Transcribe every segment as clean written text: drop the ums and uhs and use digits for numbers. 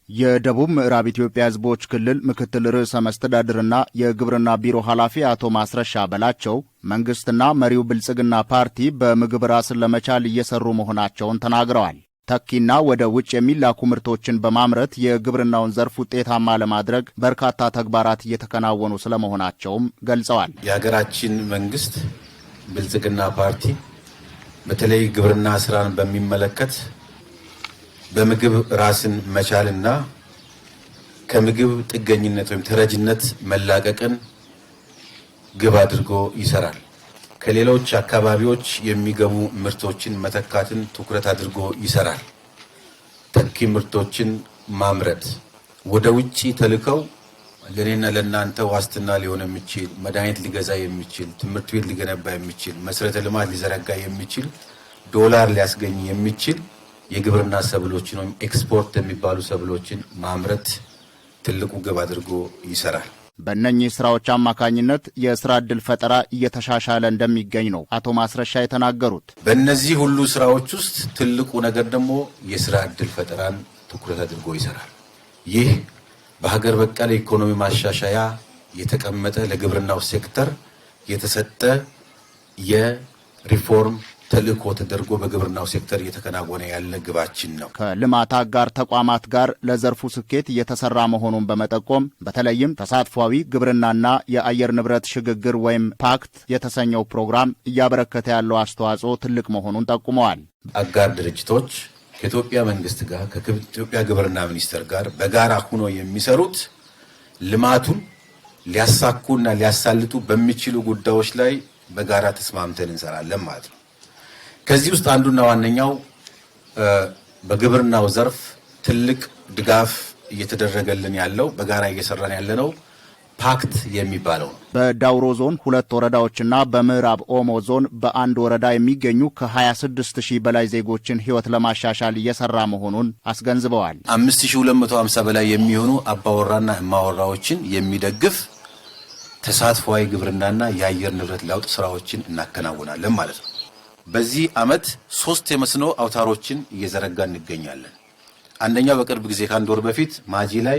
የደቡብ ምዕራብ ኢትዮጵያ ሕዝቦች ክልል ምክትል ርዕሰ መስተዳድርና የግብርና ቢሮ ኃላፊ አቶ ማስረሻ በላቸው መንግስትና መሪው ብልጽግና ፓርቲ በምግብ ራስን ለመቻል እየሰሩ መሆናቸውን ተናግረዋል። ተኪና ወደ ውጭ የሚላኩ ምርቶችን በማምረት የግብርናውን ዘርፍ ውጤታማ ለማድረግ በርካታ ተግባራት እየተከናወኑ ስለመሆናቸውም ገልጸዋል። የሀገራችን መንግስት ብልጽግና ፓርቲ በተለይ ግብርና ስራን በሚመለከት በምግብ ራስን መቻልና ከምግብ ጥገኝነት ወይም ተረጅነት መላቀቅን ግብ አድርጎ ይሰራል። ከሌሎች አካባቢዎች የሚገቡ ምርቶችን መተካትን ትኩረት አድርጎ ይሰራል። ተኪ ምርቶችን ማምረት ወደ ውጪ ተልከው ለኔና ለናንተ ዋስትና ሊሆን የሚችል መድኃኒት ሊገዛ የሚችል ትምህርት ቤት ሊገነባ የሚችል መሰረተ ልማት ሊዘረጋ የሚችል ዶላር ሊያስገኝ የሚችል የግብርና ሰብሎችን ወይም ኤክስፖርት የሚባሉ ሰብሎችን ማምረት ትልቁ ግብ አድርጎ ይሰራል። በእነኚህ ስራዎች አማካኝነት የስራ ዕድል ፈጠራ እየተሻሻለ እንደሚገኝ ነው አቶ ማስረሻ የተናገሩት። በእነዚህ ሁሉ ስራዎች ውስጥ ትልቁ ነገር ደግሞ የስራ ዕድል ፈጠራን ትኩረት አድርጎ ይሰራል። ይህ በሀገር በቀል ኢኮኖሚ ማሻሻያ የተቀመጠ ለግብርናው ሴክተር የተሰጠ የሪፎርም ተልእኮ ተደርጎ በግብርናው ሴክተር እየተከናወነ ያለ ግባችን ነው። ከልማት አጋር ተቋማት ጋር ለዘርፉ ስኬት እየተሰራ መሆኑን በመጠቆም በተለይም ተሳትፏዊ ግብርናና የአየር ንብረት ሽግግር ወይም ፓክት የተሰኘው ፕሮግራም እያበረከተ ያለው አስተዋጽኦ ትልቅ መሆኑን ጠቁመዋል። አጋር ድርጅቶች ከኢትዮጵያ መንግስት ጋር ከኢትዮጵያ ግብርና ሚኒስቴር ጋር በጋራ ሆኖ የሚሰሩት ልማቱን ሊያሳኩና ሊያሳልጡ በሚችሉ ጉዳዮች ላይ በጋራ ተስማምተን እንሰራለን ማለት ነው። ከዚህ ውስጥ አንዱና ዋነኛው በግብርናው ዘርፍ ትልቅ ድጋፍ እየተደረገልን ያለው በጋራ እየሰራን ያለነው ፓክት የሚባለው ነው። በዳውሮ ዞን 2 ወረዳዎችና በምዕራብ ኦሞ ዞን በአንድ ወረዳ የሚገኙ ከ26000 በላይ ዜጎችን ህይወት ለማሻሻል እየሰራ መሆኑን አስገንዝበዋል። 5250 በላይ የሚሆኑ አባወራና እማወራዎችን የሚደግፍ ተሳትፏዊ ግብርናና የአየር ንብረት ለውጥ ስራዎችን እናከናውናለን ማለት ነው። በዚህ ዓመት 3 የመስኖ አውታሮችን እየዘረጋ እንገኛለን። አንደኛው በቅርብ ጊዜ ከአንድ ወር በፊት ማጂ ላይ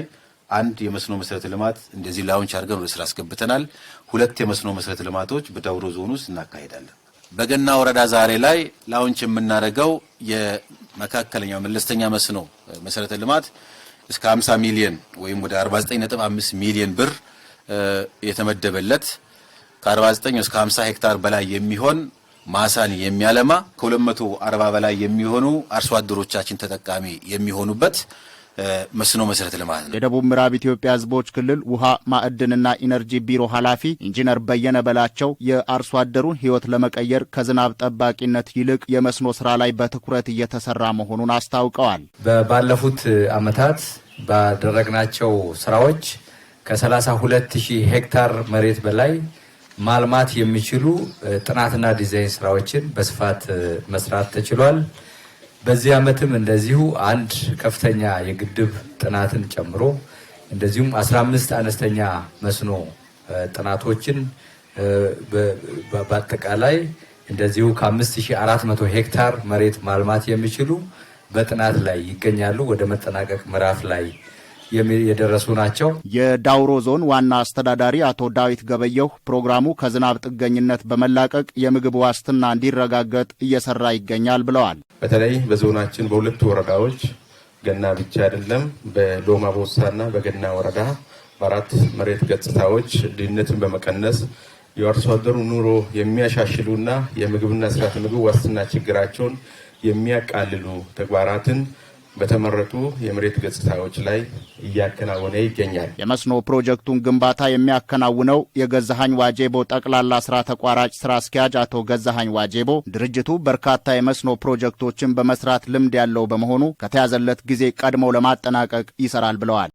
አንድ የመስኖ መሰረተ ልማት እንደዚህ ላውንች አድርገን ወደ ስራ አስገብተናል። 2 የመስኖ መሰረተ ልማቶች በዳውሮ ዞን ውስጥ እናካሄዳለን። በገና ወረዳ ዛሬ ላይ ላውንች የምናደርገው የመካከለኛው መለስተኛ መስኖ መሰረተ ልማት እስከ 50 ሚሊዮን ወይም ወደ 49.5 ሚሊዮን ብር የተመደበለት ከ49 እስከ 50 ሄክታር በላይ የሚሆን ማሳን የሚያለማ ከ240 በላይ የሚሆኑ አርሶ አደሮቻችን ተጠቃሚ የሚሆኑበት መስኖ መሰረተ ልማት ነው። የደቡብ ምዕራብ ኢትዮጵያ ሕዝቦች ክልል ውሃ ማዕድንና ኢነርጂ ቢሮ ኃላፊ ኢንጂነር በየነ በላቸው የአርሶ አደሩን ሕይወት ለመቀየር ከዝናብ ጠባቂነት ይልቅ የመስኖ ስራ ላይ በትኩረት እየተሰራ መሆኑን አስታውቀዋል። ባለፉት ዓመታት ባደረግናቸው ስራዎች ከ32000 ሄክታር መሬት በላይ ማልማት የሚችሉ ጥናትና ዲዛይን ስራዎችን በስፋት መስራት ተችሏል። በዚህ ዓመትም እንደዚሁ አንድ ከፍተኛ የግድብ ጥናትን ጨምሮ እንደዚሁም 15 አነስተኛ መስኖ ጥናቶችን በአጠቃላይ እንደዚሁ ከ5400 ሄክታር መሬት ማልማት የሚችሉ በጥናት ላይ ይገኛሉ። ወደ መጠናቀቅ ምዕራፍ ላይ የደረሱ ናቸው። የዳውሮ ዞን ዋና አስተዳዳሪ አቶ ዳዊት ገበየሁ ፕሮግራሙ ከዝናብ ጥገኝነት በመላቀቅ የምግብ ዋስትና እንዲረጋገጥ እየሰራ ይገኛል ብለዋል። በተለይ በዞናችን በ2 ወረዳዎች ገና ብቻ አይደለም፣ በሎማ ቦሳና በገና ወረዳ በ4 መሬት ገጽታዎች ድህነትን በመቀነስ የአርሶ አደሩ ኑሮ የሚያሻሽሉና የምግብና ስርዓተ ምግብ ዋስትና ችግራቸውን የሚያቃልሉ ተግባራትን በተመረጡ የመሬት ገጽታዎች ላይ እያከናወነ ይገኛል። የመስኖ ፕሮጀክቱን ግንባታ የሚያከናውነው የገዛሃኝ ዋጄቦ ጠቅላላ ስራ ተቋራጭ ስራ አስኪያጅ አቶ ገዛሃኝ ዋጄቦ ድርጅቱ በርካታ የመስኖ ፕሮጀክቶችን በመስራት ልምድ ያለው በመሆኑ ከተያዘለት ጊዜ ቀድመው ለማጠናቀቅ ይሰራል ብለዋል።